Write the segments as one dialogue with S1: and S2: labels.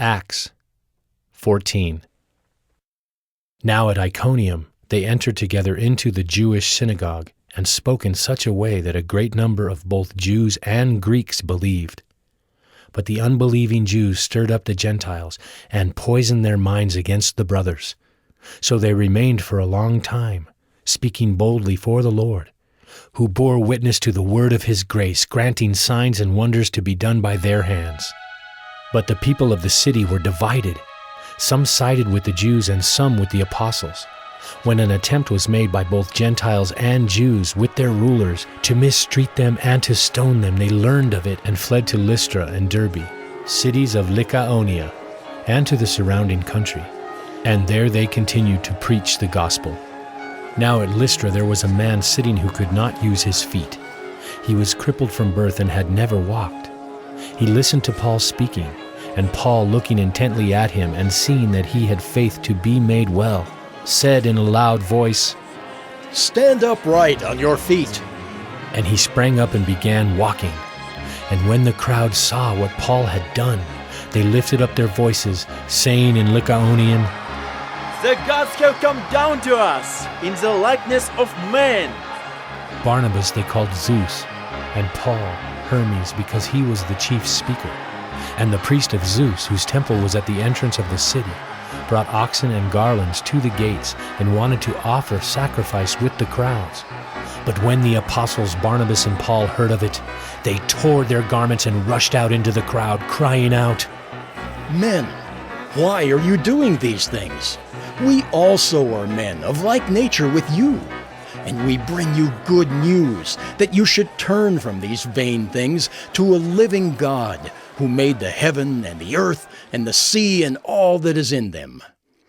S1: Acts 14. Now at Iconium they entered together into the Jewish synagogue, and spoke in such a way that a great number of both Jews and Greeks believed. But the unbelieving Jews stirred up the Gentiles, and poisoned their minds against the brothers. So they remained for a long time, speaking boldly for the Lord, who bore witness to the word of his grace, granting signs and wonders to be done by their hands. But the people of the city were divided. Some sided with the Jews and some with the apostles. When an attempt was made by both Gentiles and Jews with their rulers to mistreat them and to stone them, they learned of it and fled to Lystra and Derbe, cities of Lycaonia, and to the surrounding country. And there they continued to preach the gospel. Now at Lystra there was a man sitting who could not use his feet. He was crippled from birth and had never walked. He listened to Paul speaking, and Paul, looking intently at him and seeing that he had faith to be made well, said in a loud voice,
S2: "Stand upright on your feet."
S1: And he sprang up and began walking. And when the crowd saw what Paul had done, they lifted up their voices, saying in Lycaonian,
S3: "The gods have come down to us in the likeness of men."
S1: Barnabas they called Zeus, and Paul Hermes, because he was the chief speaker. And the priest of Zeus, whose temple was at the entrance of the city, brought oxen and garlands to the gates, and wanted to offer sacrifice with the crowds. But when the apostles Barnabas and Paul heard of it, they tore their garments and rushed out into the crowd, crying out,
S2: "Men, why are you doing these things? We also are men of like nature with you, and we bring you good news that you should turn from these vain things to a living God, who made the heaven and the earth and the sea and all that is in them.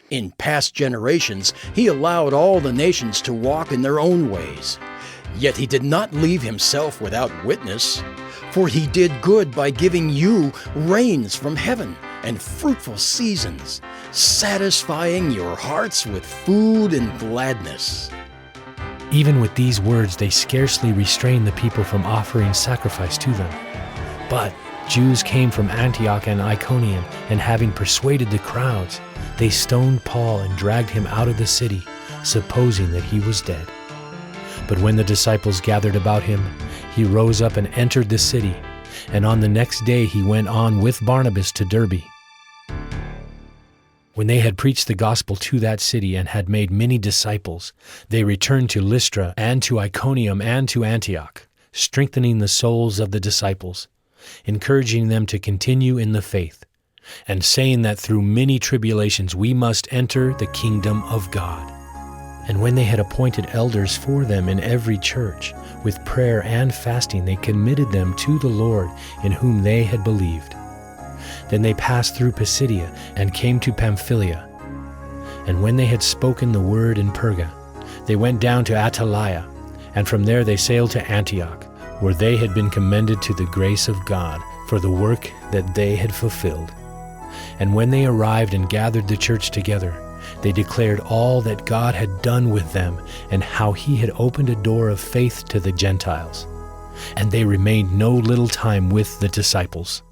S2: In past generations he allowed all the nations to walk in their own ways. Yet he did not leave himself without witness, for he did good by giving you rains from heaven and fruitful seasons, satisfying your hearts with food and gladness."
S1: Even with these words they scarcely restrained the people from offering sacrifice to them. But Jews came from Antioch and Iconium, and having persuaded the crowds, they stoned Paul and dragged him out of the city, supposing that he was dead. But when the disciples gathered about him, he rose up and entered the city, and on the next day he went on with Barnabas to Derbe. When they had preached the gospel to that city and had made many disciples, they returned to Lystra and to Iconium and to Antioch, strengthening the souls of the disciples, encouraging them to continue in the faith, and saying that through many tribulations we must enter the kingdom of God. And when they had appointed elders for them in every church, with prayer and fasting they committed them to the Lord in whom they had believed. Then they passed through Pisidia and came to Pamphylia. And when they had spoken the word in Perga, they went down to Attalia, and from there they sailed to Antioch, where they had been commended to the grace of God for the work that they had fulfilled. And when they arrived and gathered the church together, they declared all that God had done with them, and how he had opened a door of faith to the Gentiles. And they remained no little time with the disciples.